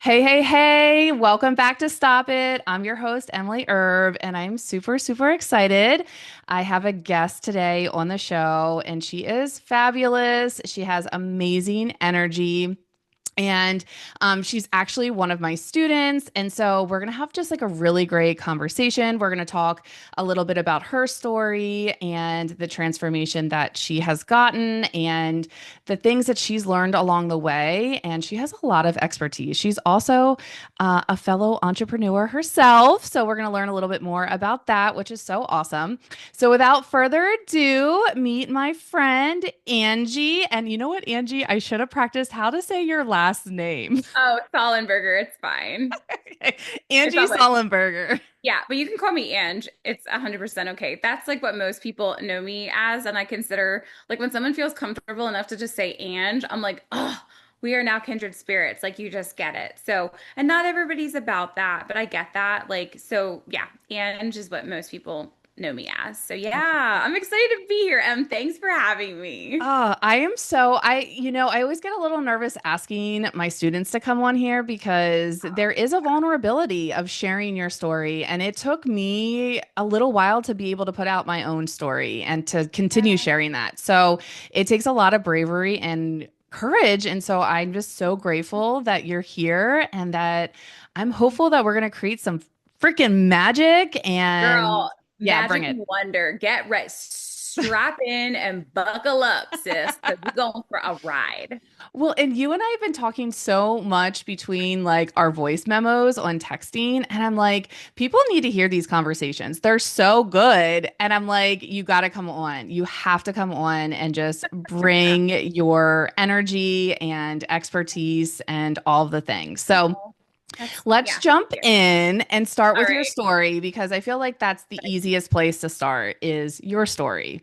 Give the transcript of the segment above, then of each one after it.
Hey, hey, hey, welcome back to Stop It. I'm your host, Emily Erb, and I'm super, super excited. I have a guest today on the show, and she is fabulous. She has amazing energy. And she's actually one of my students. And so we're going to have just like a really great conversation. We're going to talk a little bit about her story and the transformation that she has gotten and the things that she's learned along the way. And she has a lot of expertise. She's also a fellow entrepreneur herself. So we're going to learn a little bit more about that, which is so awesome. So without further ado, meet my friend Angie. And you know what, Angie? I should have practiced how to say your last name. Oh, Sollenberger, it's fine. It's Angie not like, Sollenberger. yeah, but you can call me Ange. It's 100% okay. That's like what most people know me as. And I consider, like, when someone feels comfortable enough to just say Ange, I'm like, oh, we are now kindred spirits. Like, you just get it. So, and not everybody's about that, but I get that. Like, so yeah, Ange is what most people know me as. So, Okay. yeah, I'm excited to be here. Thanks for having me. I am I always get a little nervous asking my students to come on here because there is a vulnerability of sharing your story. And it took me a little while to be able to put out my own story and to continue sharing that. So it takes a lot of bravery and courage. And so I'm just so grateful that you're here and that I'm hopeful that we're going to create some freaking magic and Girl, yeah, bring magic it. wonder. Get ready. Strap in and buckle up, sis, because we're going for a ride. Well, and you and I have been talking so much between like our voice memos on texting, and I'm like, people need to hear these conversations. They're so good. And I'm like, you got to come on. You have to come on and just bring your energy and expertise and all the things. So Oh, that's, let's yeah. jump Here. in and start All with your right. story because I feel like that's the easiest place to start is your story.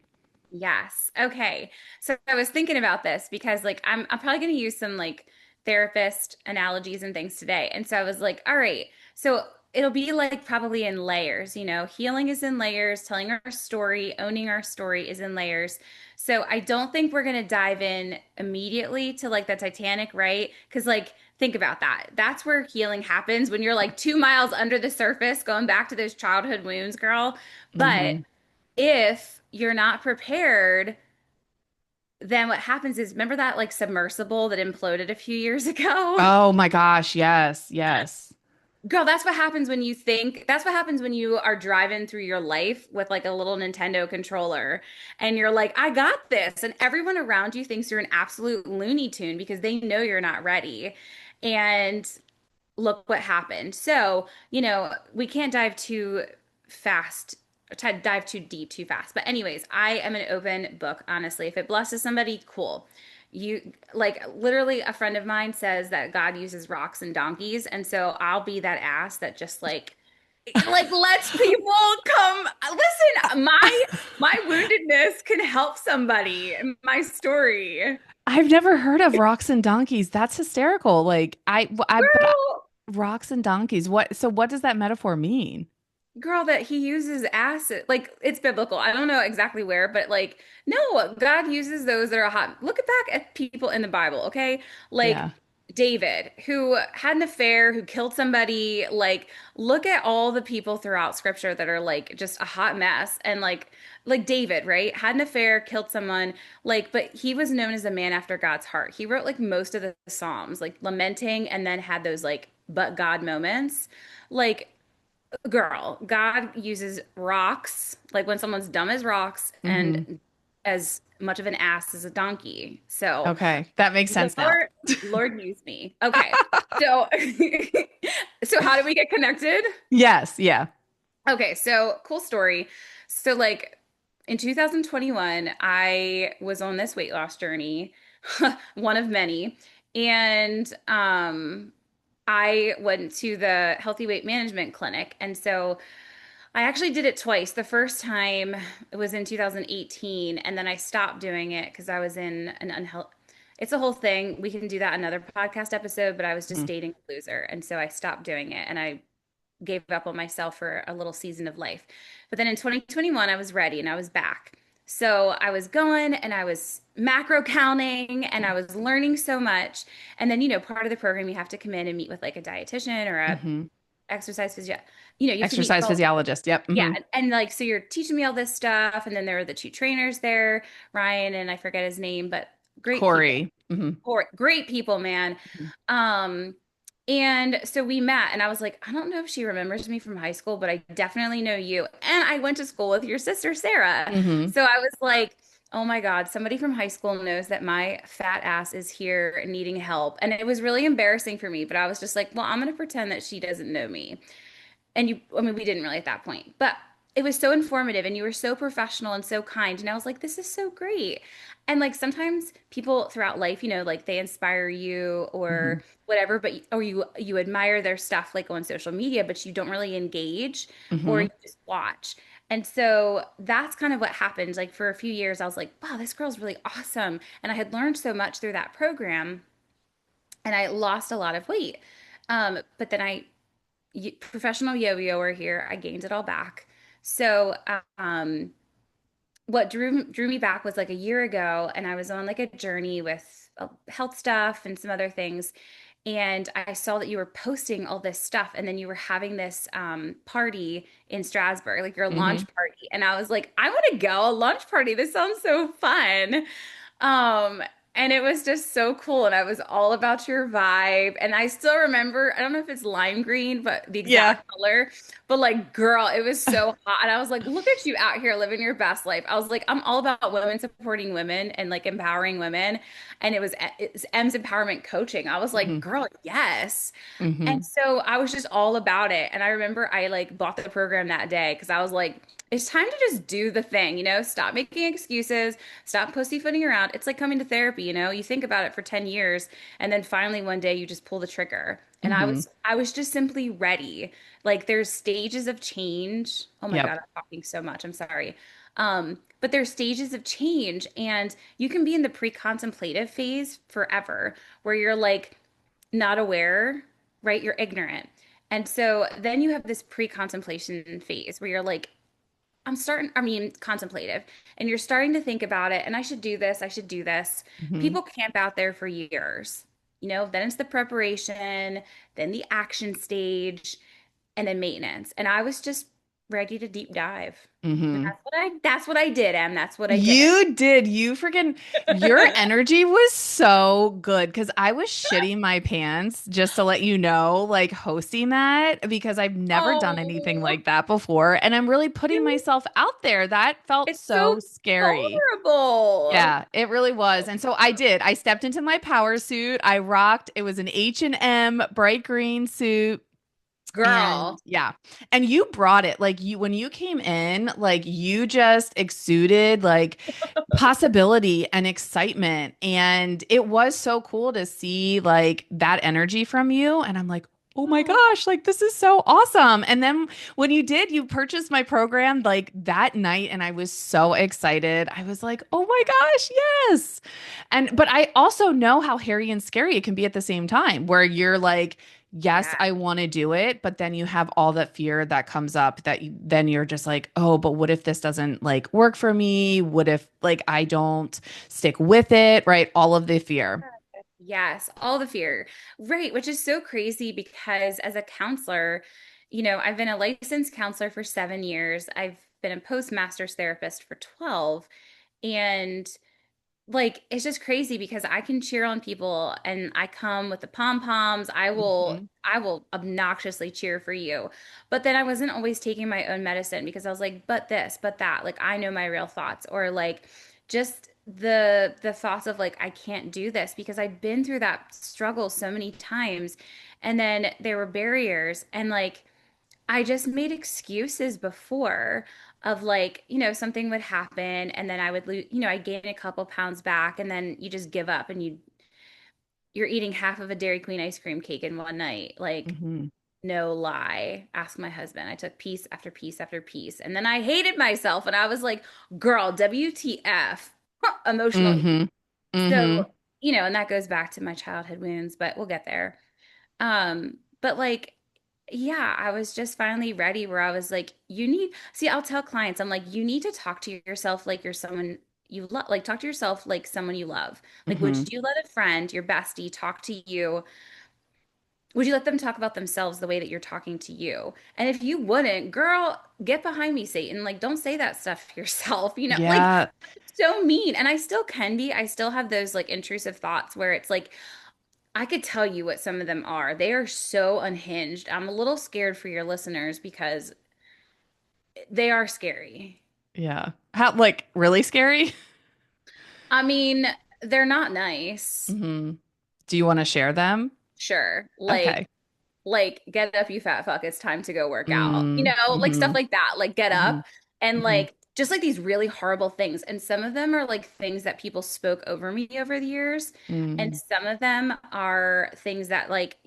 Yes. Okay. So I was thinking about this because like I'm probably going to use some like therapist analogies and things today. And so I was like, all right. So it'll be like probably in layers, healing is in layers, telling our story, owning our story is in layers. So I don't think we're going to dive in immediately to like the Titanic, right? Cuz like think about that. That's where healing happens when you're like 2 miles under the surface going back to those childhood wounds, girl. But Hmm. if you're not prepared, then what happens is remember that like submersible that imploded a few years ago? Oh my gosh. Yes. Yes. Girl, that's what happens when you are driving through your life with like a little Nintendo controller and you're like, I got this. And everyone around you thinks you're an absolute Looney Tune because they know you're not ready. And look what happened. So, we can't dive too fast, to dive too deep too fast. But anyways, I am an open book, honestly. If it blesses somebody, cool. You like literally a friend of mine says that God uses rocks and donkeys, and so I'll be that ass that just like lets people come listen, my woundedness can help somebody. My story. I've never heard of rocks and donkeys. That's hysterical. But Girl, rocks and donkeys. What does that metaphor mean? girl, that he uses acid, like it's biblical. I don't know exactly where, but like, no, God uses those that are hot. Look back at people in the Bible, okay? Like Yeah. David, who had an affair, who killed somebody. Like, look at all the people throughout scripture that are like just a hot mess. And like David, right? Had an affair, killed someone, like, but he was known as a man after God's heart. He wrote like most of the Psalms, like lamenting, and then had those like but God moments. Like, girl, God uses rocks, like when someone's dumb as rocks Hmm. and as much of an ass as a donkey. So, Okay. That makes sense now. Lord use me. Okay. So, so how do we get connected? Yes. Yeah. Okay. So, cool story. So, like in 2021, I was on this weight loss journey, one of many. And, I went to the healthy weight management clinic. And so I actually did it twice. The first time it was in 2018, and then I stopped doing it because I was in an unhealthy. It's a whole thing. We can do that another podcast episode, but I was just Mhm. dating a loser, and so I stopped doing it, and I gave up on myself for a little season of life. But then in 2021, I was ready and I was back. So I was going and I was macro counting and I was learning so much. And then, part of the program, you have to come in and meet with like a dietitian or a Hmm. exercise physio. You have to meet with Exercise all, physiologist. Yep. yeah. Hmm. And like, so you're teaching me all this stuff. And then there are the two trainers there, Ryan, and I forget his name, but great people. Corey. Hmm. Great people, man. Um, and so we met, and I was like, I don't know if she remembers me from high school, but I definitely know you. And I went to school with your sister, Sarah. Hmm. So I was like, oh my God, somebody from high school knows that my fat ass is here needing help. And it was really embarrassing for me, but I was just like, well, I'm going to pretend that she doesn't know me. And I mean, we didn't really at that point, but it was so informative and you were so professional and so kind. And I was like, this is so great. And like sometimes people throughout life, like they inspire you Hmm. or whatever, but or you admire their stuff like on social media, but you don't really engage or Hmm. you just watch. And so that's kind of what happened. Like for a few years, I was like, wow, this girl's really awesome. And I had learned so much through that program and I lost a lot of weight. But then professional yo-yoer here. I gained it all back. So, what drew me back was like a year ago, and I was on like a journey with health stuff and some other things. And I saw that you were posting all this stuff, and then you were having this party in Strasbourg, like your Hmm. launch party. And I was like, I want to go a launch party. This sounds so fun. Um, and it was just so cool. And I was all about your vibe. And I still remember, I don't know if it's lime green, but the Yeah. exact color. But like, girl, it was so hot. And I was like, look at you out here living your best life. I was like, I'm all about women supporting women and like empowering women. And it was M's empowerment coaching. I was like, Hmm. girl, yes. And Hmm. so I was just all about it. And I remember I like bought the program that day because I was like, it's time to just do the thing, stop making excuses, stop pussyfooting around. It's like coming to therapy, you think about it for 10 years and then finally one day you just pull the trigger. And I Hmm. was I was just simply ready. Like there's stages of change. Oh my Yep. God, I'm talking so much. I'm sorry. But there's stages of change and you can be in the pre-contemplative phase forever where you're like not aware, right? You're ignorant. And so then you have this pre-contemplation phase where you're like, I mean, contemplative, and you're starting to think about it, and I should do this, I should do this. Hmm. People camp out there for years. Then it's the preparation, then the action stage, and then maintenance. And I was just ready to deep dive. And Hmm. that's what I did, Em. That's what I did. You did. You freaking, your energy was so good because I was shitting my pants just to let you know, like hosting that because I've never done anything Oh, like that before. And I'm really putting myself out there. That felt it's so so scary. vulnerable. Yeah, it really was. And so I did. I stepped into my power suit. I rocked. It was an H&M bright green suit. And Girl. yeah, and you brought it like you when you came in, like you just exuded like possibility and excitement. And it was so cool to see like that energy from you. And I'm like, oh my Oh, gosh, like this is so awesome. And then when you did, you purchased my program like that night, and I was so excited. I was like, oh my gosh, yes. And but I also know how hairy and scary it can be at the same time, where you're like, yes, yeah. I want to do it, but then you have all that fear that comes up that then you're just like, oh, but what if this doesn't like work for me? What if like I don't stick with it, right? All of the fear. Yes, all the fear. Right, which is so crazy because as a counselor, I've been a licensed counselor for 7 years. I've been a postmaster's therapist for 12. And like it's just crazy because I can cheer on people and I come with the pom-poms. I will Hmm. I will obnoxiously cheer for you. But then I wasn't always taking my own medicine because I was like, but this, but that. Like I know my real thoughts or like just the thoughts of like I can't do this because I'd been through that struggle so many times. And then there were barriers and like I just made excuses before of like, something would happen and then I would lose, I'd gain a couple pounds back and then you just give up and you're eating half of a Dairy Queen ice cream cake in one night. Like, Hmm. no lie. Ask my husband. I took piece after piece after piece. And then I hated myself and I was like, girl, WTF emotional. Hmm. So, Hmm. and that goes back to my childhood wounds, but we'll get there. But like yeah, I was just finally ready where I was like, you need, see, I'll tell clients, I'm like, you need to talk to yourself like you're someone you love, like talk to yourself like someone you love. Like, would Hmm. you let a friend, your bestie, talk to you? Would you let them talk about themselves the way that you're talking to you? And if you wouldn't, girl, get behind me, Satan. Like, don't say that stuff to yourself, like Yeah. so mean. And I still can be. I still have those like intrusive thoughts where it's like, I could tell you what some of them are. They are so unhinged. I'm a little scared for your listeners because they are scary. Yeah. How, like, really scary? I mean, they're not nice. Hmm. Do you want to share them? Sure. Okay. Like get up, you fat fuck, it's time to go work out. Mm, Like stuff hmm. like that. Like get Hmm. up and Hmm. like just like these really horrible things. And some of them are like things that people spoke over me over the years. And Mm, some of them are things that like,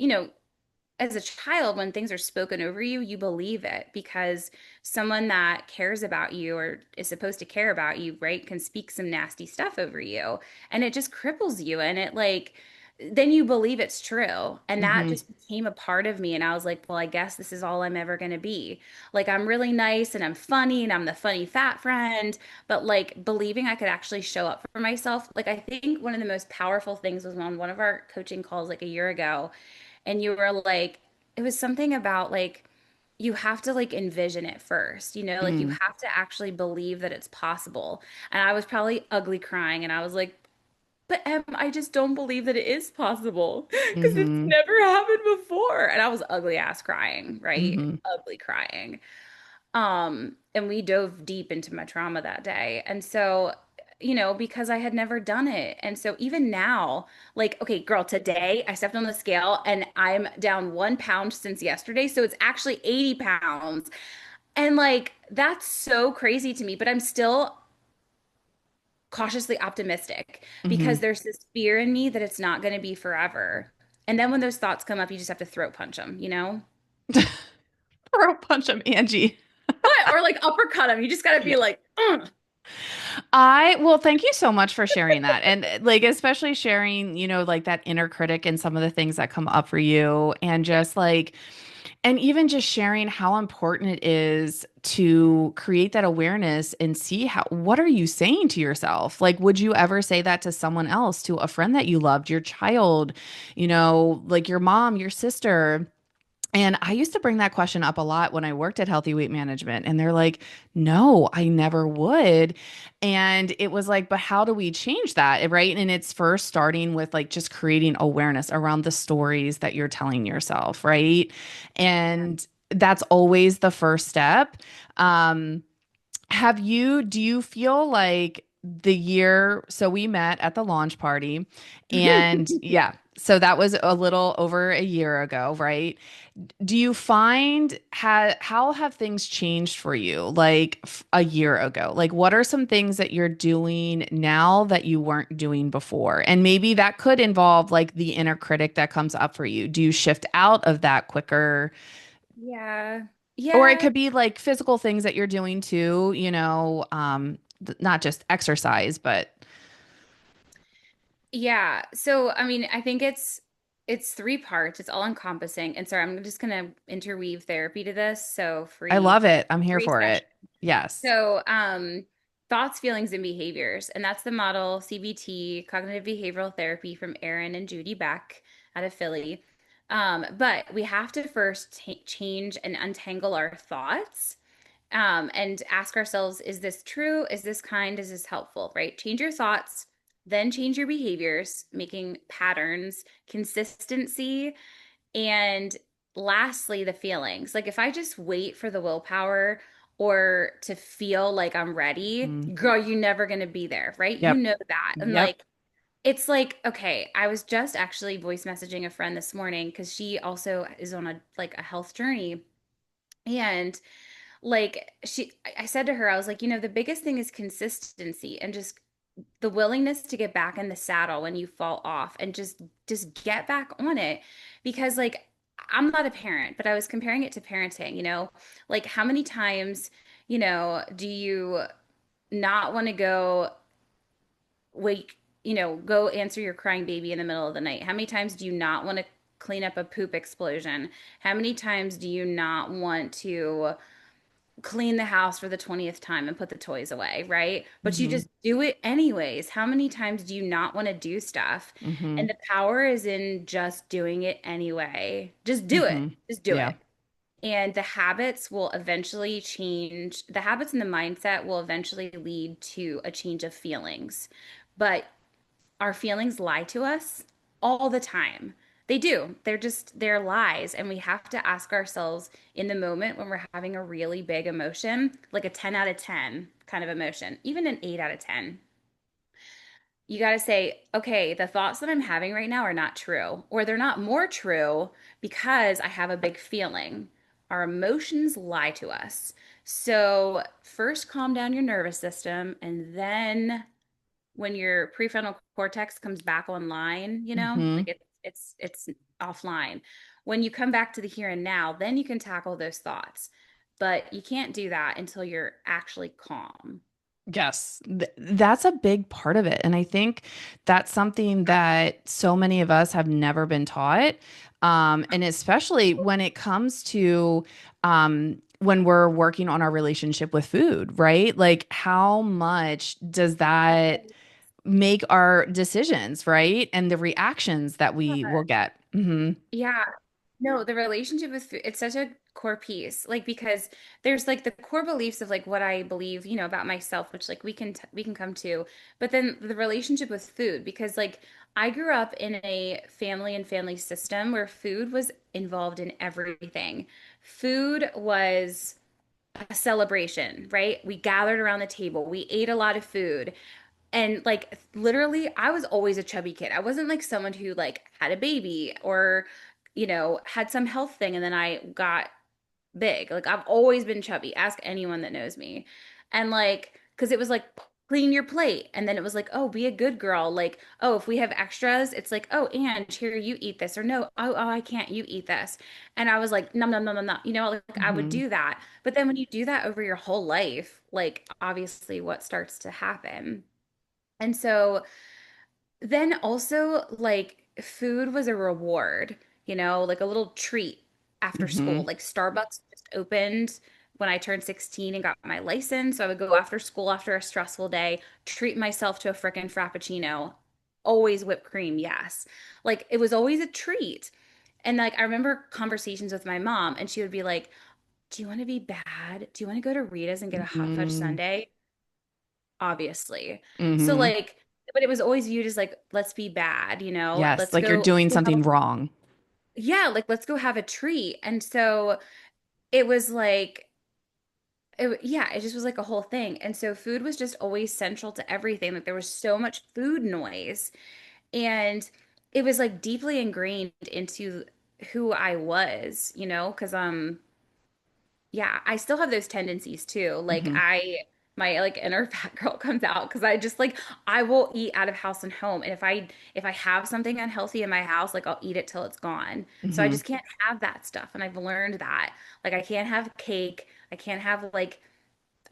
as a child, when things are spoken over you, you believe it because someone that cares about you or is supposed to care about you, right, can speak some nasty stuff over you and it just cripples you. And it like, then you believe it's true. And that hmm. just became a part of me. And I was like, well, I guess this is all I'm ever going to be. Like, I'm really nice and I'm funny and I'm the funny fat friend. But like, believing I could actually show up for myself. Like, I think one of the most powerful things was on one of our coaching calls like a year ago and you were like, it was something about like, you have to like envision it first, like you Mm, have to actually believe that it's possible. And I was probably ugly crying and I was like, but Em, I just don't believe that it is possible because it's hmm. never happened before. And I was ugly ass crying, right? Hmm. Ugly crying. And we dove deep into my trauma that day. And so, because I had never done it. And so even now, like, okay, girl, today I stepped on the scale and I'm down 1 pound since yesterday. So it's actually 80 pounds. And like, that's so crazy to me, but I'm still cautiously optimistic Hmm. because there's this fear in me that it's not going to be forever. And then when those thoughts come up, you just have to throat punch them? Throat punch him, Angie. What? Or like uppercut them. You just got to be Yeah. like, "Ugh." Well, thank you so much for sharing that. And like, especially sharing, like that inner critic and some of the things that come up for you. And Yeah. just like, and even just sharing how important it is to create that awareness and see what are you saying to yourself? Like, would you ever say that to someone else, to a friend that you loved, your child, like your mom, your sister? And I used to bring that question up a lot when I worked at Healthy Weight Management. And they're like, no, I never would. And it was like, but how do we change that? Right. And it's first starting with like just creating awareness around the stories that you're telling yourself. Right. And that's always the first step. Um, do you feel like so we met at the launch party and yeah, so that was a little over a year ago, right? Do you find how have things changed for you like a year ago? Like what are some things that you're doing now that you weren't doing before? And maybe that could involve like the inner critic that comes up for you. Do you shift out of that quicker? Yeah. Or it Yeah. could be like physical things that you're doing too, not just exercise, but Yeah. So, I mean, I think it's three parts. It's all encompassing. And sorry, I'm just gonna interweave therapy to this. So I free, love it. I'm here free for session. it. Yes. So, thoughts, feelings, and behaviors. And that's the model CBT, cognitive behavioral therapy from Aaron and Judy Beck out of Philly. But we have to first change and untangle our thoughts and ask ourselves, is this true? Is this kind? Is this helpful? Right? Change your thoughts, then change your behaviors, making patterns, consistency, and lastly, the feelings. Like if I just wait for the willpower or to feel like I'm ready, Mm. girl, you're never going to be there, right? You Yep. know that. And Yep. like, it's like, okay, I was just actually voice messaging a friend this morning because she also is on a health journey. And like I said to her, I was like, the biggest thing is consistency and just the willingness to get back in the saddle when you fall off and just get back on it because like I'm not a parent, but I was comparing it to parenting, like how many times, do you not want to go wake, go answer your crying baby in the middle of the night? How many times do you not want to clean up a poop explosion? How many times do you not want to clean the house for the 20th time and put the toys away, right? But you Mm-hmm. just do it anyways. How many times do you not want to do stuff? Mm-hmm. And the power is in just doing it anyway. Just do it. Mm-hmm. Just do Yeah. it. And the habits will eventually change. The habits and the mindset will eventually lead to a change of feelings. But our feelings lie to us all the time. They do. They're lies. And we have to ask ourselves in the moment when we're having a really big emotion, like a 10 out of 10 kind of emotion, even an 8 out of 10. You got to say, okay, the thoughts that I'm having right now are not true, or they're not more true because I have a big feeling. Our emotions lie to us. So, first calm down your nervous system, and then when your prefrontal cortex comes back online, Mm-hmm. like it's offline. When you come back to the here and now, then you can tackle those thoughts. But you can't do that until you're actually calm. Yes, that's a big part of it. And I think that's something that so many of us have never been taught. And especially when it comes to when we're working on our relationship with food, right? Like, how much does that make our decisions, right? And the reactions that we will get. Hmm. Yeah. No, the relationship with food, it's such a core piece. Like because there's like the core beliefs of like what I believe, about myself, which like we can come to, but then the relationship with food because like I grew up in a family system where food was involved in everything. Food was a celebration, right? We gathered around the table. We ate a lot of food. And like literally, I was always a chubby kid. I wasn't like someone who like had a baby or, had some health thing and then I got big. Like I've always been chubby. Ask anyone that knows me. And like, because it was like clean your plate. And then it was like, oh, be a good girl. Like, oh, if we have extras, it's like, oh, Ange, here, you eat this. Or no, oh, I can't, you eat this. And I was like, no, no, no, no, no. Like I would Hmm. do that. But then when you do that over your whole life, like obviously what starts to happen. And so then also, like, food was a reward, like a little treat after school. Hmm. Like, Starbucks just opened when I turned 16 and got my license. So I would go after school after a stressful day, treat myself to a frickin' Frappuccino. Always whipped cream, yes. Like, it was always a treat. And, like, I remember conversations with my mom, and she would be like, do you want to be bad? Do you want to go to Rita's and get a hot fudge Hmm. sundae? Obviously. So Hmm. like, but it was always viewed as like, let's be bad, Yes, let's like you're go, doing have something wrong. yeah, like let's go have a treat. And so it was like, yeah, it just was like a whole thing. And so food was just always central to everything. Like there was so much food noise, and it was like deeply ingrained into who I was, because yeah, I still have those tendencies too. Like Hmm. my like inner fat girl comes out because I just like I will eat out of house and home. And if I have something unhealthy in my house, like I'll eat it till it's gone. So I Hmm. just can't have that stuff. And I've learned that. Like I can't have cake.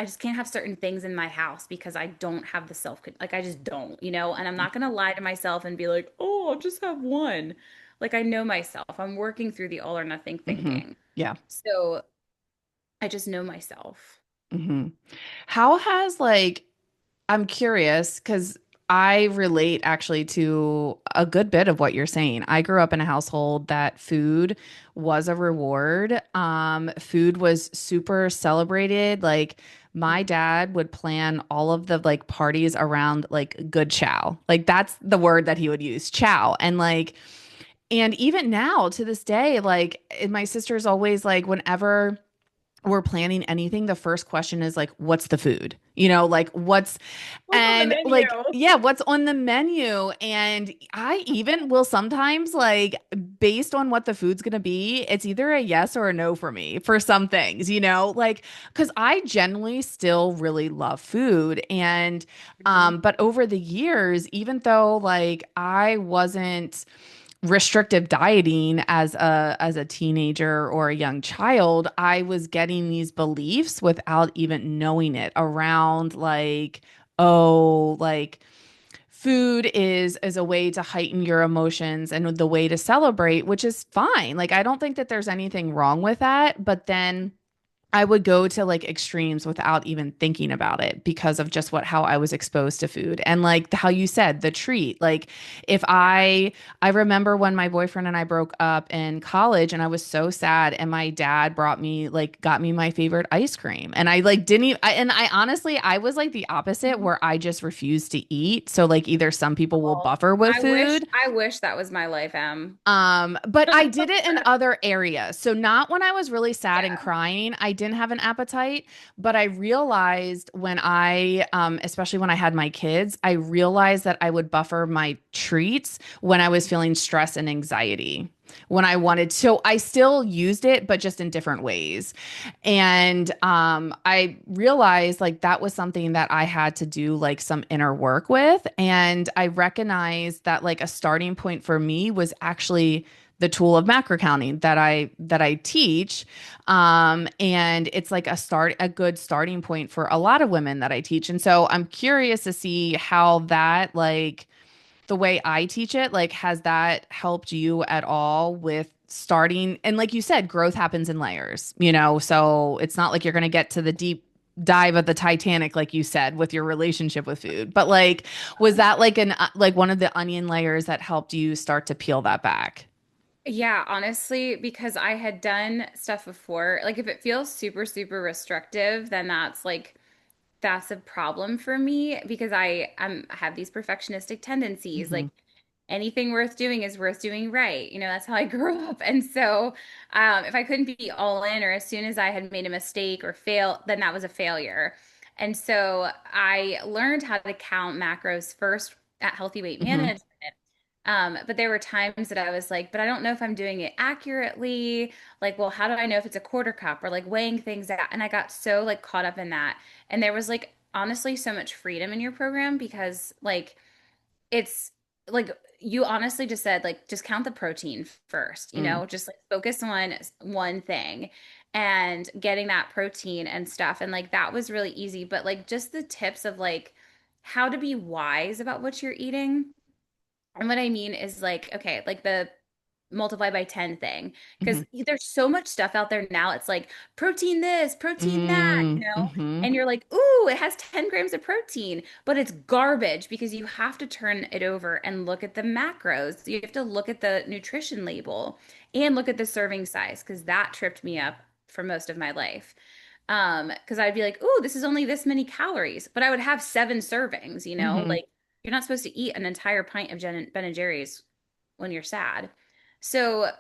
I just can't have certain things in my house because I don't have the like I just don't. And I'm not gonna lie to myself and be like, oh, I'll just have one. Like I know myself. I'm working through the all or nothing Hmm. thinking. Yeah. So I just know myself. Hmm. How has like I'm curious because I relate actually to a good bit of what you're saying. I grew up in a household that food was a reward. Food was super celebrated. Like my dad would plan all of the like parties around like good chow. Like that's the word that he would use, chow. And even now to this day, like my sister's always like whenever we're planning anything, the first question is like, what's the food? Like what's What's on the and menu? like, yeah, what's on the menu? And I even will sometimes like based on what the food's gonna be, it's either a yes or a no for me for some things, like because I generally still really love food. And Mhm. but over the years, even though like I wasn't restrictive dieting as a teenager or a young child, I was getting these beliefs without even knowing it around like, oh, like food is a way to heighten your emotions and the way to celebrate, which is fine. Like I don't think that there's anything wrong with that, but then I would go to like extremes without even thinking about it because of just what how I was exposed to food. And like how you said, the treat. Like if Yeah. I remember when my boyfriend and I broke up in college and I was so sad and my dad brought me like got me my favorite ice cream. And I like didn't even and I honestly I was like the opposite Mhm. where I just refused to eat. So like either some people will Oh, buffer with food. I wish that was my life, Em. But I did it in other areas. So not when I was really sad and Yeah. crying, I didn't have an appetite, but I realized when I especially when I had my kids, I realized that I would buffer my treats when I was feeling stress and anxiety. When I wanted, so I still used it, but just in different ways. And I realized like that was something that I had to do like some inner work with. And I recognized that like a starting point for me was actually the tool of macro counting that I teach. And it's like a good starting point for a lot of women that I teach. And so I'm curious to see how that like the way I teach it, like, has that helped you at all with starting? And like you said, growth happens in layers, you know, so it's not like you're going to get to the deep dive of the Titanic, like you said, with your relationship with food. But like, was that like like one of the onion layers that helped you start to peel that back? Yeah, honestly, because I had done stuff before. Like if it feels super, super restrictive, then that's a problem for me because I have these perfectionistic tendencies. Hmm. Like anything worth doing is worth doing right. That's how I grew up. And so if I couldn't be all in or as soon as I had made a mistake or fail, then that was a failure. And so I learned how to count macros first at Healthy Weight Hmm. Management. But there were times that I was like, but I don't know if I'm doing it accurately. Like, well, how do I know if it's a quarter cup or like weighing things out? And I got so like caught up in that. And there was like honestly so much freedom in your program because like it's like you honestly just said like just count the protein first, Mm. just like focus on one thing and getting that protein and stuff. And like that was really easy. But like just the tips of like how to be wise about what you're eating and what I mean is like, okay, like the multiply by 10 thing. Hmm. Because there's so much stuff out there now. It's like protein this, protein that, Mm. Hmm. And you're like, ooh, it has 10 grams of protein, but it's garbage because you have to turn it over and look at the macros. You have to look at the nutrition label and look at the serving size because that tripped me up for most of my life. Because I'd be like, ooh, this is only this many calories, but I would have 7 servings, Hmm. like you're not supposed to eat an entire pint of Ben and Jerry's when you're sad. So,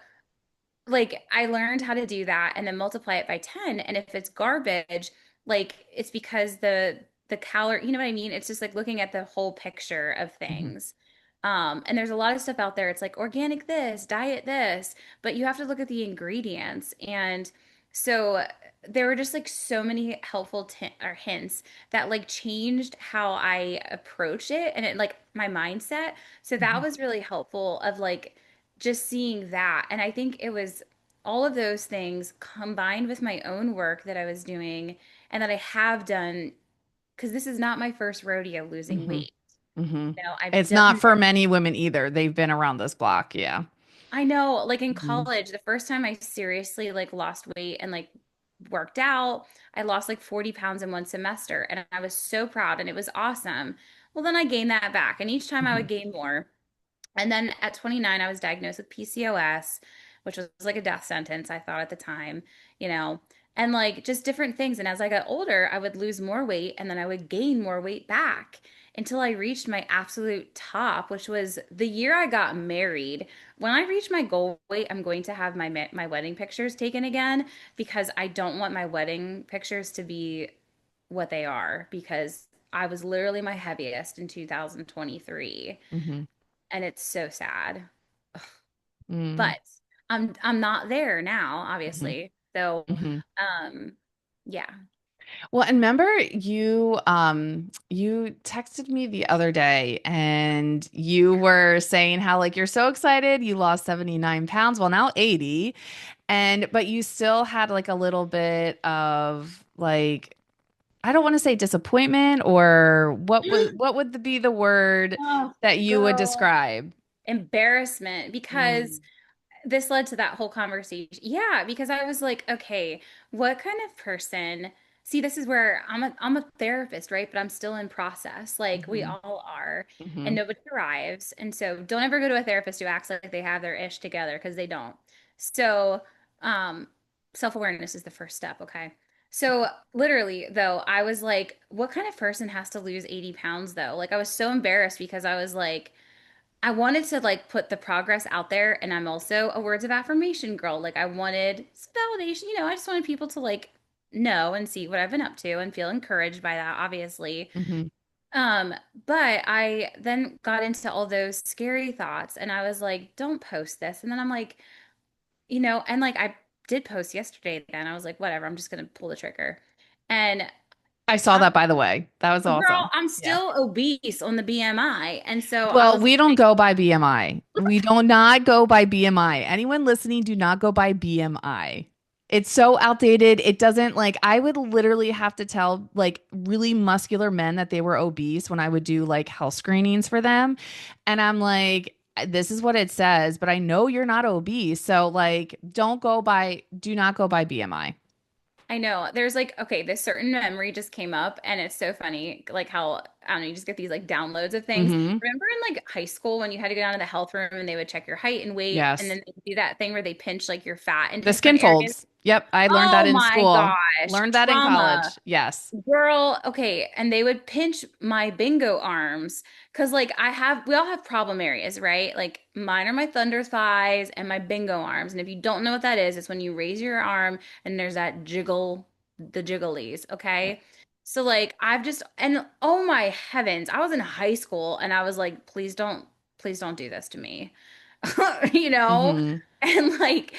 like, I learned how to do that and then multiply it by 10. And if it's garbage, like it's because the calorie, you know what I mean? It's just like looking at the whole picture of Hmm. things. And there's a lot of stuff out there. It's like organic this, diet this, but you have to look at the ingredients. And so there were just like so many helpful or hints that like changed how I approach it and it like my mindset. So that Hmm. was really helpful of like just seeing that. And I think it was all of those things combined with my own work that I was doing and that I have done because this is not my first rodeo losing Hmm. weight. Hmm. I've It's done not for this. many women either. They've been around this block. Yeah. I know, like in Hmm. college, the first time I seriously like lost weight and like worked out, I lost like 40 pounds in one semester and I was so proud and it was awesome. Well, then I gained that back and each time I Hmm. would gain more. And then at 29, I was diagnosed with PCOS, which was like a death sentence, I thought at the time, you know, and like just different things. And as I got older, I would lose more weight and then I would gain more weight back until I reached my absolute top, which was the year I got married. When I reach my goal weight, I'm going to have my wedding pictures taken again because I don't want my wedding pictures to be what they are because I was literally my heaviest in 2023 Hmm. and it's so sad. Hmm. But I'm not there now, Hmm. obviously. So, Hmm. um, yeah. Well, and remember you texted me the other day and you were saying how like you're so excited you lost 79 pounds, well now 80, and but you still had like a little bit of like I don't want to say disappointment, or be the word Oh, that you would girl. describe? Embarrassment because Mm, this led to that whole conversation. Yeah, because I was like, okay, what kind of person? See, this is where I'm a therapist, right? But I'm still in process, like we hmm all are, and hmm nobody arrives. And so don't ever go to a therapist who acts like they have their ish together because they don't. So, um, self-awareness is the first step, okay? So literally though, I was like, what kind of person has to lose 80 pounds though? Like I was so embarrassed because I was like, I wanted to like put the progress out there, and I'm also a words of affirmation girl. Like I wanted some validation, I just wanted people to like know and see what I've been up to and feel encouraged by that, obviously. hmm Um, but I then got into all those scary thoughts and I was like, don't post this. And then I'm like, and like I did post yesterday then. I was like, whatever, I'm just gonna pull the trigger. And I saw I'm that, by the way. That was girl, awesome. I'm Yeah. still obese on the BMI. And so I Well, was we don't like, go by BMI. We do not go by BMI. Anyone listening, do not go by BMI. It's so outdated. It doesn't like, I would literally have to tell like really muscular men that they were obese when I would do like health screenings for them. And I'm like, this is what it says, but I know you're not obese. So like, do not go by BMI. I know. There's like, okay, this certain memory just came up and it's so funny, like how, I don't know, you just get these like downloads of things. Mm-hmm. Remember in like high school when you had to go down to the health room and they would check your height and weight and Yes. then they do that thing where they pinch like your fat in The skin different areas? folds. Yep. I learned that Oh in my school. gosh, Learned that in trauma. college. Yes. Girl, okay, and they would pinch my bingo arms because like we all have problem areas, right? Like mine are my thunder thighs and my bingo arms. And if you don't know what that is, it's when you raise your arm and there's that jiggle, the jigglies, Yeah. okay? So like and oh my heavens, I was in high school and I was like, please don't do this to me. You know? Mm-hmm. And like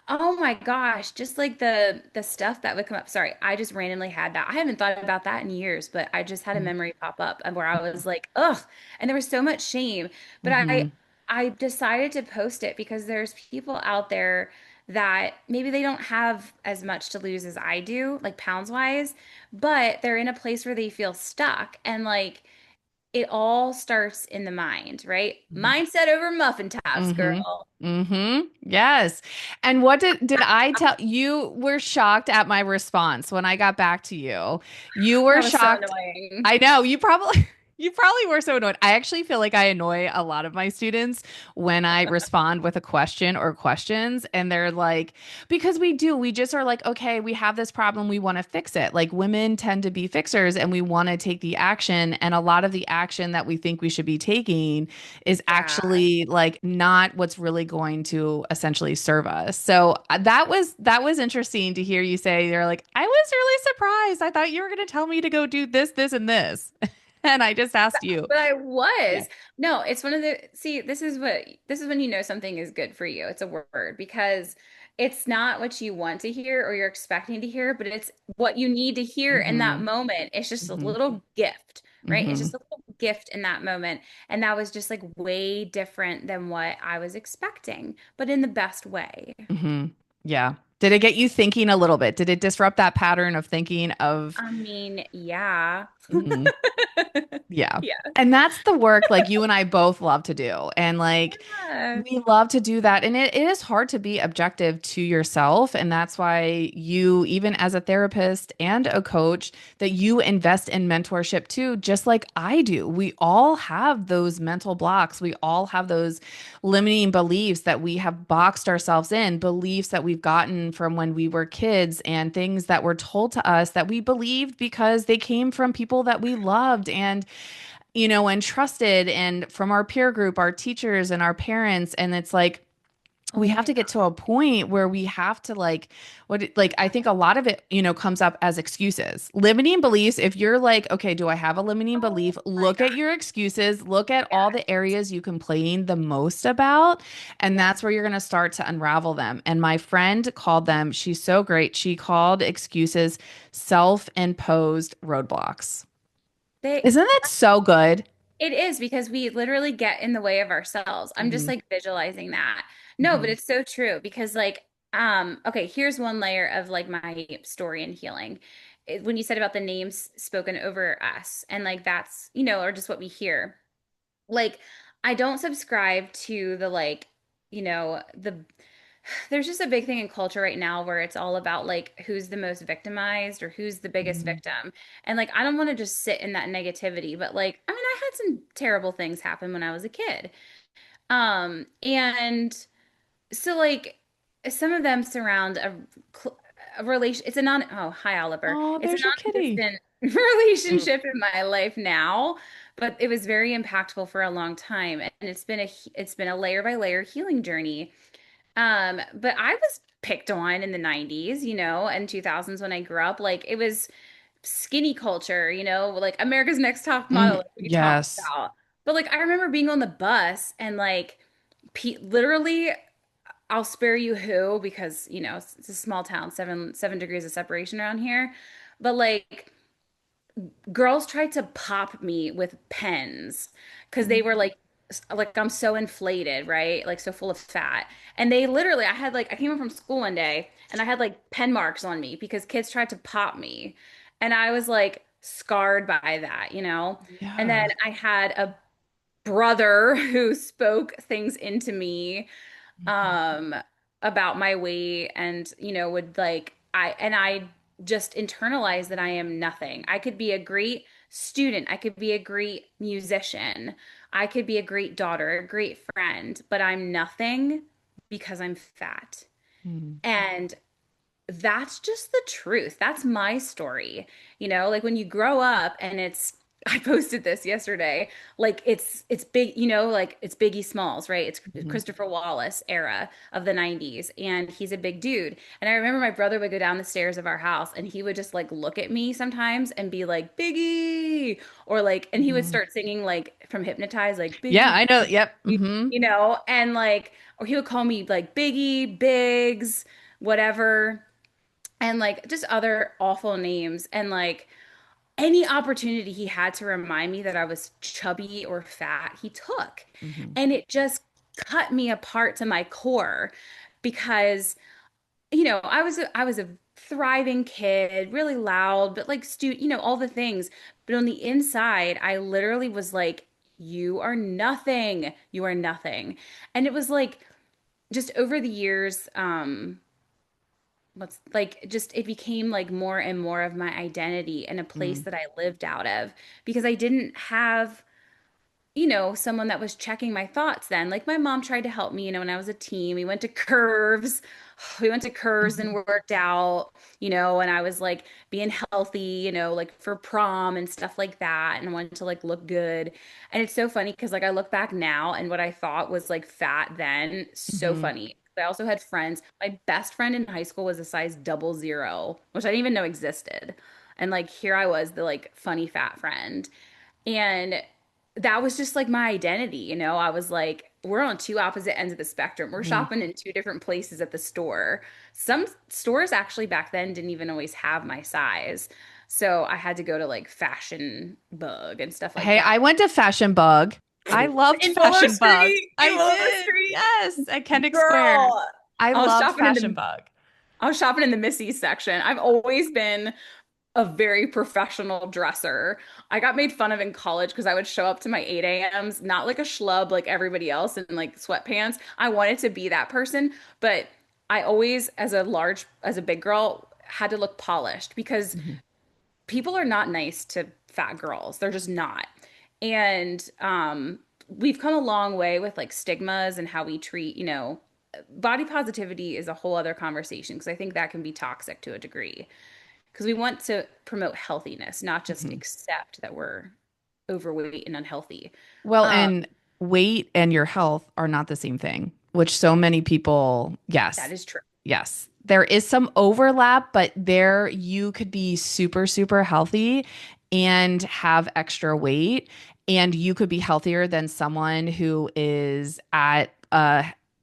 oh my gosh, just like the stuff that would come up. Sorry, I just randomly had that. I haven't thought about that in years, but I just had a memory pop up and where I was like, ugh, and there was so much shame. But Mm-hmm. I decided to post it because there's people out there that maybe they don't have as much to lose as I do, like pounds wise, but they're in a place where they feel stuck. And like it all starts in the mind, right? Mindset over muffin tops, Mm-hmm. girl. Mm-hmm. Yes. And what did I tell you? Were shocked at my response when I got back to you. You were That was so shocked. annoying. I know you probably you probably were so annoyed. I actually feel like I annoy a lot of my students when I respond with a question or questions, and they're like, because we just are like, okay, we have this problem, we want to fix it. Like women tend to be fixers and we want to take the action, and a lot of the action that we think we should be taking is Yeah. actually like not what's really going to essentially serve us. So that was interesting to hear you say you're like, I was really surprised. I thought you were going to tell me to go do this, this, and this. And I just asked you. But I Yeah. was. No, it's one of the, see, this is when you know something is good for you. It's a word because it's not what you want to hear or you're expecting to hear, but it's what you need to hear in that Mm-hmm. moment. It's just a Mm-hmm. little gift, right? It's Mm-hmm. just a little gift in that moment. And that was just like way different than what I was expecting, but in the best way. Mm-hmm. Yeah. Did it get you thinking a little bit? Did it disrupt that pattern of thinking of I mean, yeah. Mhm. Yeah. Yeah. And that's the work like you and I both love to do. And like Yeah. we love to do that. And it is hard to be objective to yourself. And that's why you, even as a therapist and a coach, that you invest in mentorship too, just like I do. We all have those mental blocks. We all have those limiting beliefs that we have boxed ourselves in, beliefs that we've gotten from when we were kids and things that were told to us that we believed because they came from people that we loved and trusted and from our peer group, our teachers and our parents. And it's like, Oh we have my to get to a point where we have to I think a lot of it comes up as excuses. Limiting beliefs, if you're like, okay, do I have a limiting Oh belief? my Look God. at your excuses, look at all Yes. the areas you complain the most about, and Yes. that's where you're going to start to unravel them. And my friend called them, she's so great. She called excuses self-imposed roadblocks. They Isn't that so good? It is because we literally get in the way of ourselves. I'm just hmm like visualizing that. No, but hmm it's so true because like okay, here's one layer of like my story and healing. when you said about the names spoken over us, and like that's, or just what we hear. Like, I don't subscribe to the like, there's just a big thing in culture right now where it's all about like who's the most victimized or who's the biggest Mhm. victim. And like I don't want to just sit in that negativity, but like I mean I had some terrible things happen when I was a kid. And so like some of them surround a relation. It's a non. Oh, hi Oliver. Oh, It's a there's your kitty. non-existent Mm. relationship in my life now, but it was very impactful for a long time, and it's been a layer by layer healing journey. But I was picked on in the 90s, and 2000s when I grew up. Like it was skinny culture, like America's Next Top Model, like we talked Yes. about. But like I remember being on the bus and like literally I'll spare you who because it's a small town, seven degrees of separation around here. But like girls tried to pop me with pens because they were Mm. like I'm so inflated, right? Like so full of fat. And they literally I came home from school one day and I had like pen marks on me because kids tried to pop me. And I was like scarred by that, you know? And then Yeah. I had a brother who spoke things into me Mhm. um about my weight and would like I just internalized that I am nothing. I could be a great student, I could be a great musician, I could be a great daughter, a great friend, but I'm nothing because I'm fat. Mm. And that's just the truth. That's my story. Like when you grow up and it's I posted this yesterday. Like it's big, like it's Biggie Smalls, right? It's Mhm. Christopher Wallace era of the 90s and he's a big dude. And I remember my brother would go down the stairs of our house and he would just like look at me sometimes and be like, "Biggie," or like and he would Mhm. start singing like from Hypnotize like Yeah, Biggie, I know. Yep. Biggie, Hmm. and like or he would call me like Biggie, Biggs, whatever, and like just other awful names and like any opportunity he had to remind me that I was chubby or fat, he took. Hmm. And it just cut me apart to my core because I was a thriving kid, really loud, but like all the things. But on the inside, I literally was like, you are nothing. You are nothing. And it was like just over the years, what's like just it became like more and more of my identity and a place Mm. that I lived out of because I didn't have someone that was checking my thoughts then. Like my mom tried to help me, when I was a teen. We went to Curves. We went to Curves and Mhm. worked out, and I was like being healthy, like for prom and stuff like that. And I wanted to like look good. And it's so funny because like I look back now and what I thought was like fat then, so Mhm. funny. I also had friends. My best friend in high school was a size 00, which I didn't even know existed. And like here I was, the like funny fat friend. And that was just like my identity, I was like, we're on two opposite ends of the spectrum. We're Mhm. shopping in two different places at the store. Some stores actually back then didn't even always have my size. So I had to go to like Fashion Bug and stuff like Hey, that. I went to Fashion Bug. I loved In Willow Fashion Bug. Street, in I Willow did. Street, Yes, at Kendrick Square. girl. I I was loved shopping in Fashion the Bug. I was shopping in the Missy section. I've always been a very professional dresser. I got made fun of in college because I would show up to my 8 a.m.s, not like a schlub like everybody else in like sweatpants. I wanted to be that person, but I always, as a big girl, had to look polished because Mhm. people are not nice to fat girls. They're just not. And we've come a long way with like stigmas and how we treat, body positivity is a whole other conversation because I think that can be toxic to a degree because we want to promote healthiness, not just Mhm. accept that we're overweight and unhealthy. Well, Um, and weight and your health are not the same thing, which so many people, that yes, is true. yes. There is some overlap, but there you could be super, super healthy and have extra weight, and you could be healthier than someone who is at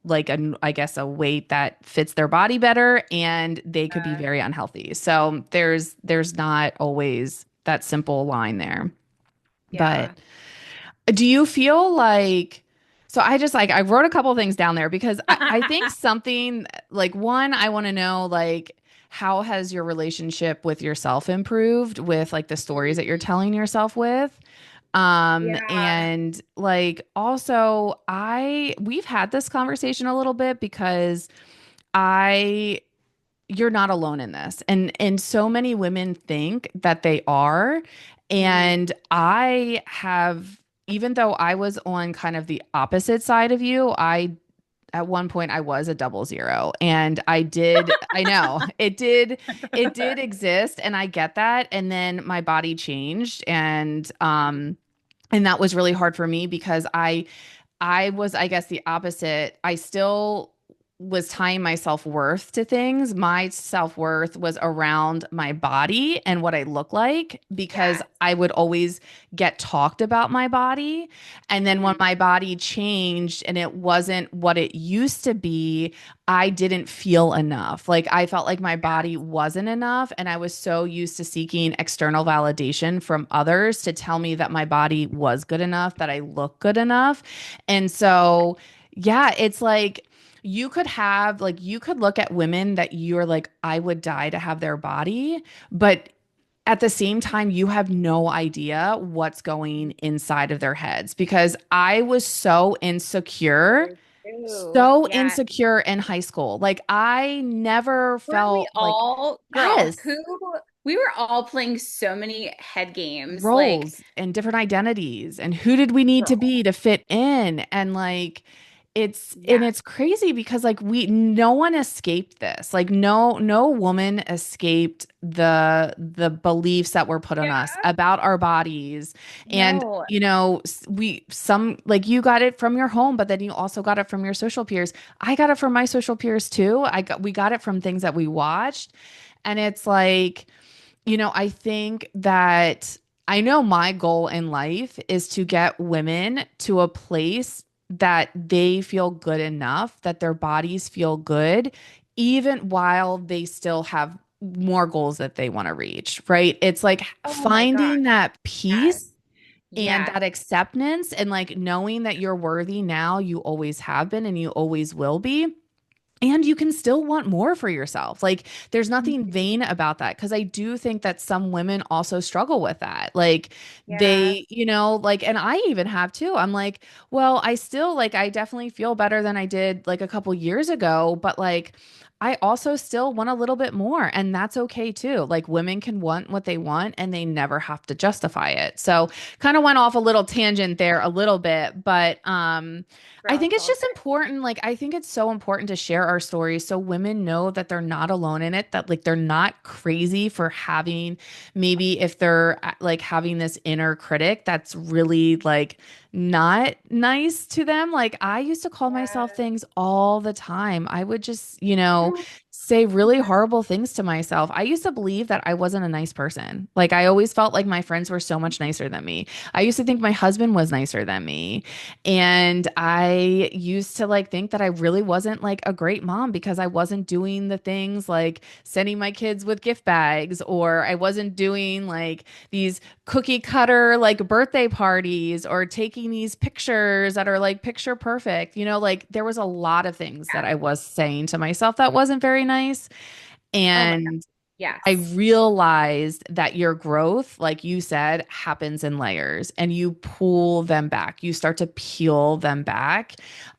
like a, I guess, a weight that fits their body better, and they could be very unhealthy. So there's not always that simple line there. But Yeah. do you feel like, so I just like I wrote a couple things down there because I think something like one, I want to know like how has your relationship with yourself improved with like the stories that you're telling yourself with? Yeah. And like also we've had this conversation a little bit because I you're not alone in this. And so many women think that they are. Mhm. And I have, even though I was on kind of the opposite side of you, I at one point I was a 00. And I know it did exist and I get that. And then my body changed and that was really hard for me because I was, I guess, the opposite. I still was tying my self-worth to things. My self-worth was around my body and what I look like because Yes. I would always get talked about my body. And then when Mhm. my body changed and it wasn't what it used to be, I didn't feel enough. Like I felt like my body Yes. wasn't enough. And I was so used to seeking external validation from others to tell me that my body was good enough, that I look good enough. And so, yeah, it's like you could look at women that you're like, I would die to have their body, but at the same time, you have no idea what's going inside of their heads because I was So true. so Yeah. insecure in high school. Like I never Weren't we felt like, all, girl, yes, who we were all playing so many head games. Like, roles and different identities and who did we need to be girl. to fit in and like Yeah. it's crazy because like we no one escaped this like no woman escaped the beliefs that were put on us Yeah. about our bodies and No. you know we some like you got it from your home but then you also got it from your social peers. I got it from my social peers too. We got it from things that we watched and it's like I think that I know my goal in life is to get women to a place that they feel good enough, that their bodies feel good, even while they still have more goals that they want to reach, right? It's like Oh my gosh. finding that Yes. peace and Yes. that acceptance and like knowing that you're worthy now, you always have been and you always will be. And you can still want more for yourself. Like, there's nothing Mhm. vain about that. Cause I do think that some women also struggle with that. Like, Yes. like, and I even have too. I'm like, well, I still, like, I definitely feel better than I did like a couple years ago. But like, I also still want a little bit more. And that's okay too. Like, women can want what they want and they never have to justify it. So, kind of went off a little tangent there a little bit. But, I Girl, think it's it's all just good. important. Like, I think it's so important to share our stories so women know that they're not alone in it, that like they're not crazy for having maybe if they're like having this inner critic that's really like not nice to them. Like, I used to call myself Yes. things all the time. I would just, Mm. say really horrible things to myself. I used to believe that I wasn't a nice person. Like, I always felt like my friends were so much nicer than me. I used to think my husband was nicer than me. And I used to like think that I really wasn't like a great mom because I wasn't doing the things like sending my kids with gift bags or I wasn't doing like these cookie cutter like birthday parties or taking these pictures that are like picture perfect. Like there was a lot of things that I was saying to myself that wasn't very nice. Oh my God. And I Yes. realized that your growth, like you said, happens in layers and you pull them back. You start to peel them back.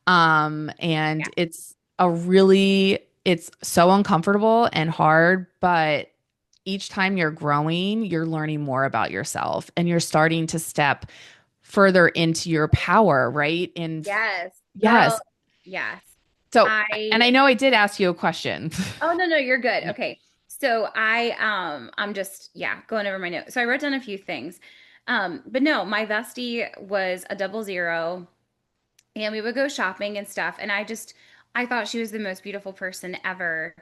And Yeah. it's so uncomfortable and hard, but each time you're growing, you're learning more about yourself and you're starting to step further into your power, right? And Yes. Girl. yes. Yes. So, and I I know I did ask you a question. Oh no, no, you're good. Okay. So I'm just yeah, going over my notes. So I wrote down a few things. But no, my bestie was a 00 and we would go shopping and stuff and I thought she was the most beautiful person ever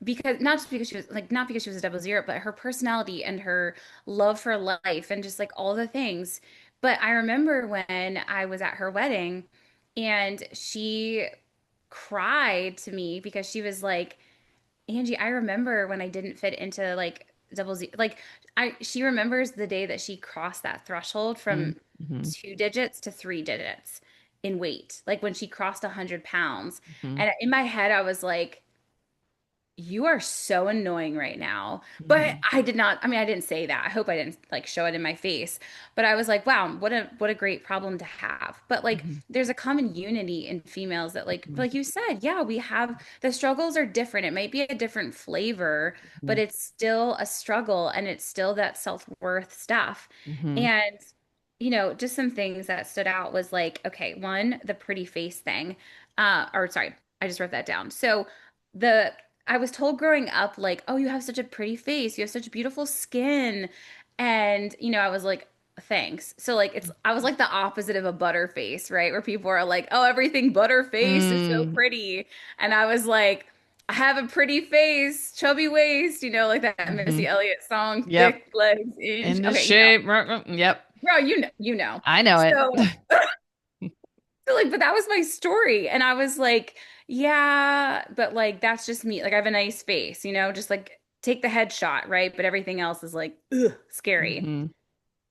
because not just because she was like not because she was a 00, but her personality and her love for life and just like all the things. But I remember when I was at her wedding and she cried to me because she was like, Angie, I remember when I didn't fit into like double Z. Like she remembers the day that she crossed that threshold from Mhm, 2 digits to 3 digits in weight. Like when she crossed 100 pounds. mhm. And in my head, I was like, you are so annoying right now. But Mhm. I did not, I mean, I didn't say that. I hope I didn't like show it in my face. But I was like, wow, what a great problem to have. But like Mhm. there's a common unity in females that Mhm. like you said, yeah, we have the struggles are different. It might be a different flavor, but Mhm. it's still a struggle and it's still that self-worth stuff. Mhm. And just some things that stood out was like, okay, one, the pretty face thing. Or sorry, I just wrote that down. So the I was told growing up, like, oh, you have such a pretty face, you have such beautiful skin. And, I was like, thanks. So, like, I was like the opposite of a butter face, right? Where people are like, oh, everything butter face is so Mm. pretty. And I was like, I have a pretty face, chubby waist, like that Missy Mhm. Elliott song, Yep. thick legs, inch. In the Okay, shape. Yep. bro, you know. I know it. So, like, but that was my story. And I was like, yeah, but like that's just me. Like I have a nice face, just like take the headshot, right? But everything else is like, ugh, scary. Mhm.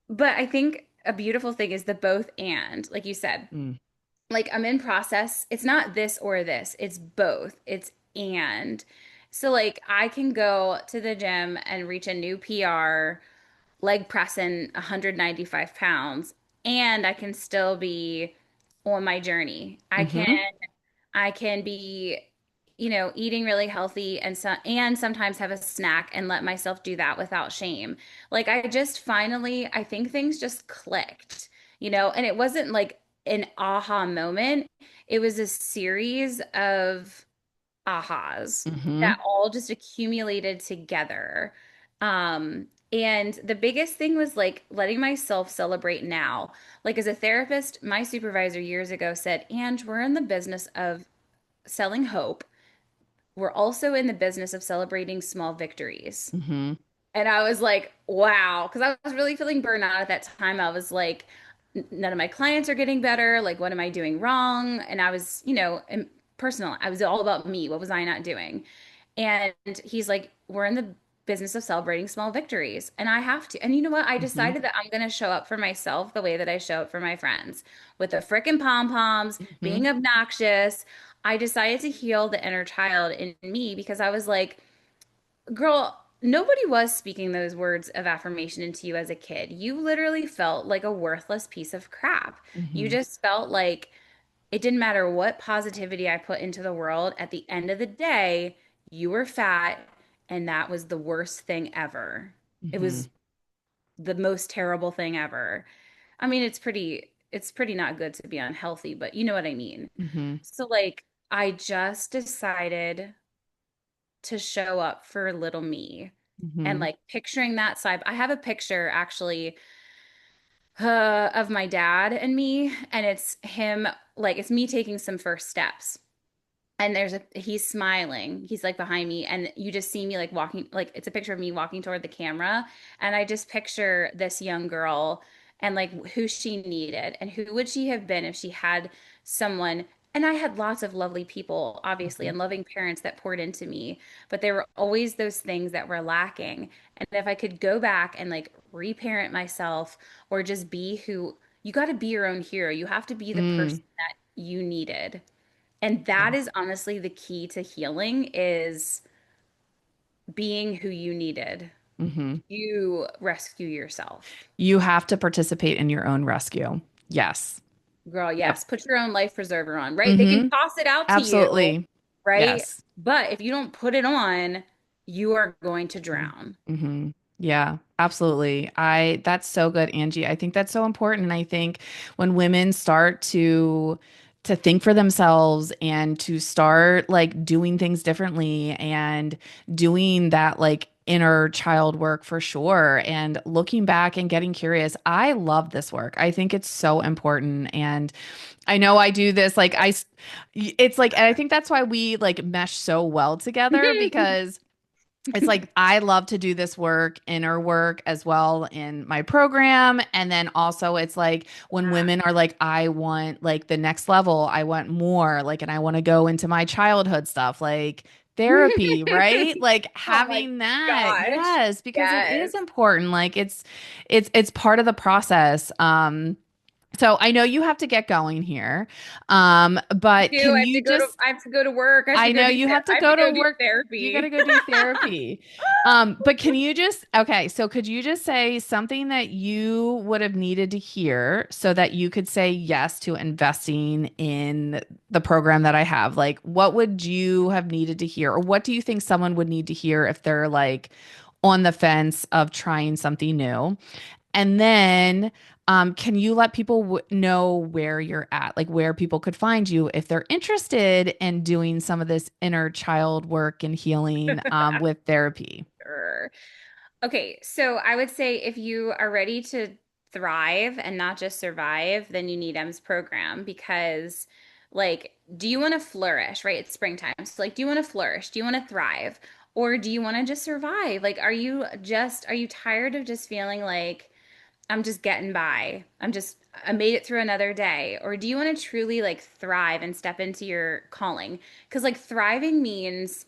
But I think a beautiful thing is the both and, like you said, Mm. like I'm in process. It's not this or this, it's both. It's and. So like I can go to the gym and reach a new PR leg pressing 195 pounds and I can still be on my journey. Mhm. I can be eating really healthy and sometimes have a snack and let myself do that without shame. Like I just finally I think things just clicked, and it wasn't like an aha moment. It was a series of ahas that Mhm. all just accumulated together. And the biggest thing was like letting myself celebrate now. Like as a therapist, my supervisor years ago said, Ange, we're in the business of selling hope. We're also in the business of celebrating small victories. Mhm. And I was like, wow, because I was really feeling burnout at that time. I was like, none of my clients are getting better. Like, what am I doing wrong? And I was, personal. I was all about me. What was I not doing? And he's like, we're in the business of celebrating small victories. And I have to. And you know what? I Mhm. decided that I'm going to show up for myself the way that I show up for my friends with the frickin' pom poms, Mhm. being obnoxious. I decided to heal the inner child in me because I was like, girl, nobody was speaking those words of affirmation into you as a kid. You literally felt like a worthless piece of crap. You Mhm. just felt like it didn't matter what positivity I put into the world. At the end of the day, you were fat, and that was the worst thing ever. It Mhm. was the most terrible thing ever. I mean, it's pretty not good to be unhealthy, but you know what I mean. Mhm. So like I just decided to show up for little me and Mhm. like picturing that side. I have a picture actually of my dad and me, and it's him, like it's me taking some first steps. And he's smiling. He's like behind me, and you just see me like walking, like it's a picture of me walking toward the camera. And I just picture this young girl and like who she needed and who would she have been if she had someone. And I had lots of lovely people, obviously, Mhm. and loving parents that poured into me, but there were always those things that were lacking. And if I could go back and like reparent myself or just be who you got to be your own hero, you have to be the Mm. person that you needed. And Yeah. that is honestly the key to healing is being who you needed. Mhm. You rescue yourself. You have to participate in your own rescue. Yes. Girl, Yep. yes, put your own life preserver on, right? They can Mhm. toss it out to you, Absolutely. right? Yes. But if you don't put it on, you are going to drown. Mm-hmm. Yeah, absolutely. That's so good, Angie. I think that's so important. And I think when women start to think for themselves and to start like doing things differently and doing that like inner child work for sure and looking back and getting curious. I love this work. I think it's so important. And I know I do this like it's like, and I think that's why we like mesh so well together because it's like I love to do this work, inner work as well in my program. And then also it's like when women are like, I want like the next level, I want more, like, and I want to go into my childhood stuff, like therapy, right? Like Oh my having that. gosh. Yes, because it Yes. is important. Like it's part of the process. So I know you have to get going here. But Do can I have to you go to just I have to go to work. I have to I go know do you have to I have to go to go do work. You got to therapy. go do therapy. But can you just, okay, so could you just say something that you would have needed to hear so that you could say yes to investing in the program that I have? Like, what would you have needed to hear? Or what do you think someone would need to hear if they're like on the fence of trying something new? And then, can you let people know where you're at, like where people could find you if they're interested in doing some of this inner child work and healing with therapy? Sure. Okay, so I would say if you are ready to thrive and not just survive, then you need M's program because, like, do you want to flourish, right? It's springtime. So, like, do you want to flourish? Do you want to thrive? Or do you want to just survive? Like, are you tired of just feeling like I'm just getting by? I made it through another day. Or do you want to truly like thrive and step into your calling? Because, like, thriving means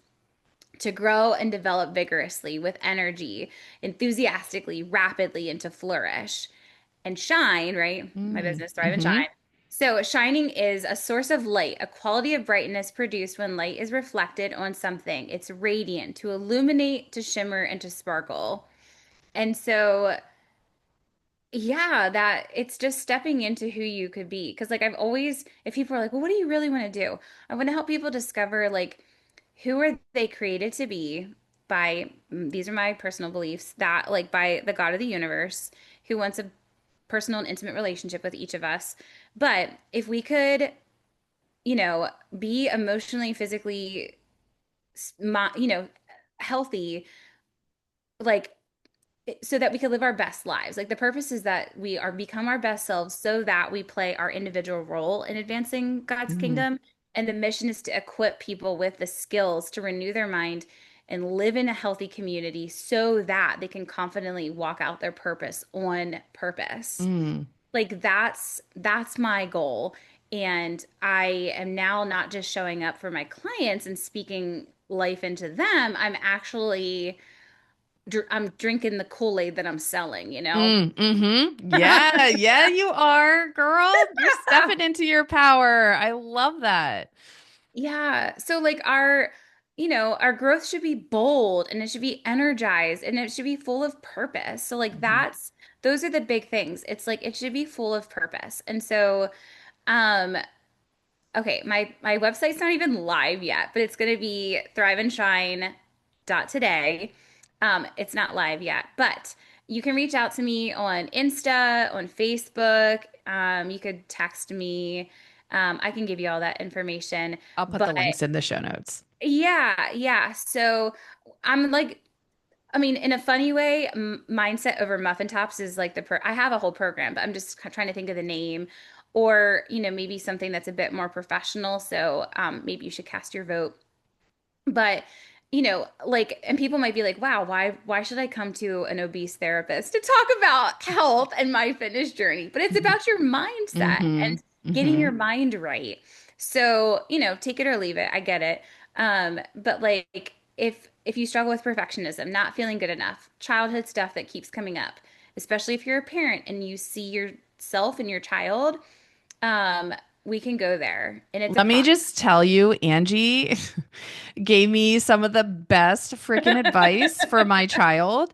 to grow and develop vigorously with energy, enthusiastically, rapidly, and to flourish and shine, right? My business, Thrive and Mm-hmm. Shine. So, shining is a source of light, a quality of brightness produced when light is reflected on something. It's radiant, to illuminate, to shimmer, and to sparkle. And so, yeah, that it's just stepping into who you could be. Because, like, I've always, if people are like, well, what do you really want to do? I want to help people discover, like, who are they created to be by, these are my personal beliefs, that, like, by the God of the universe, who wants a personal and intimate relationship with each of us. But if we could, be emotionally, physically, healthy, like, so that we could live our best lives. Like the purpose is that we are become our best selves so that we play our individual role in advancing God's Mm. kingdom. And the mission is to equip people with the skills to renew their mind and live in a healthy community so that they can confidently walk out their purpose on purpose. Mm. Like that's my goal. And I am now not just showing up for my clients and speaking life into them. I'm drinking the Kool-Aid that I'm selling, you know? Mm, mm-hmm. Yeah, yeah, you are, girl. You're stepping into your power. I love that. Yeah. So like our growth should be bold and it should be energized and it should be full of purpose. So like Mhm. those are the big things. It's like it should be full of purpose. And so um okay, my website's not even live yet, but it's going to be thriveandshine.today. It's not live yet, but you can reach out to me on Insta, on Facebook. You could text me. I can give you all that information. I'll put But the links in the show notes. yeah, yeah. So I'm like, I mean, in a funny way, mindset over muffin tops is like I have a whole program, but I'm just trying to think of the name, or maybe something that's a bit more professional. So maybe you should cast your vote. But like, and people might be like, wow, why should I come to an obese therapist to talk about health and my fitness journey? But it's about your mindset Mm-hmm. and getting Mm-hmm. your mind right. So take it or leave it. I get it. But like, if you struggle with perfectionism, not feeling good enough, childhood stuff that keeps coming up, especially if you're a parent and you see yourself and your child, um we can go there, and it's a Let me process. just tell you, Angie gave me some of the best freaking advice for my child.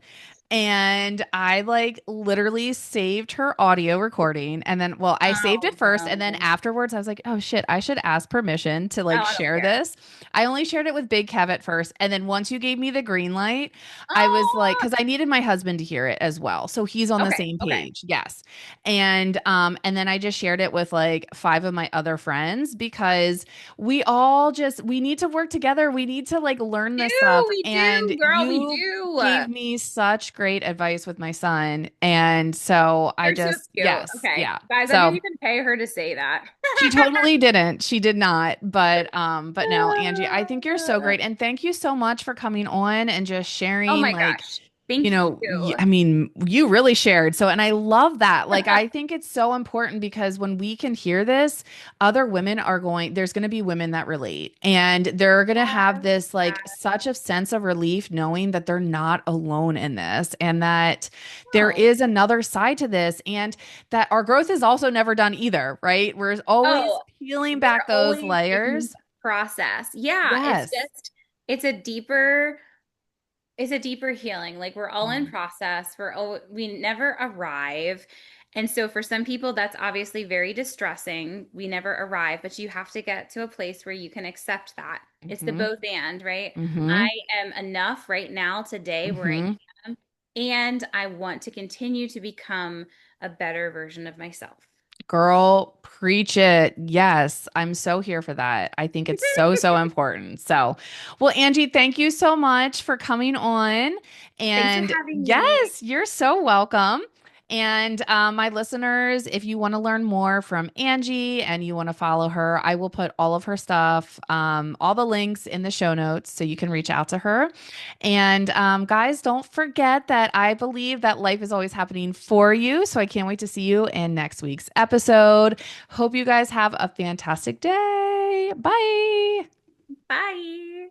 And I like literally saved her audio recording. And then, well, I saved Oh it first. And then no. afterwards, I was like, oh shit, I should ask permission to Oh, like I don't share care. this. I only shared it with Big Kev at first. And then once you gave me the green light, I was like, Oh, because I needed my husband to hear it as well. So he's on the okay, same okay. page. Yes. And then I just shared it with like five of my other friends because we need to work together. We need to like learn this stuff. We And do, girl, we you do. gave me such great advice with my son. And so I You're so just, cute. yes, Okay. yeah. Guys, I didn't So even pay her to say that. she totally didn't. She did not. But no, Angie, I think you're so great. And thank you so much for coming on and just Oh sharing my like gosh. Thank I you. mean, you really shared. So, and I love that. Like, I think it's so important because when we can hear this, other women are there's going to be women that relate and they're going to have this, like, such a sense of relief knowing that they're not alone in this and that there No. is another side to this and that our growth is also never done either, right? We're always Oh, peeling we're back those always in layers. process. Yeah, Yes. it's a deeper it's a deeper healing. Like we're all in Mm-hmm. process. We never arrive. And so for some people that's obviously very distressing. We never arrive, but you have to get to a place where you can accept that. It's the both and, right? Mm-hmm. I am enough right now today where I Mm-hmm. am, and I want to continue to become a better version of myself. Girl, preach it. Yes, I'm so here for that. I think it's so, so important. So, well, Angie, thank you so much for coming on. Thanks for And having me. yes, you're so welcome. And my listeners, if you want to learn more from Angie and you want to follow her, I will put all of her stuff, all the links in the show notes so you can reach out to her. And guys, don't forget that I believe that life is always happening for you. So I can't wait to see you in next week's episode. Hope you guys have a fantastic day. Bye. Bye.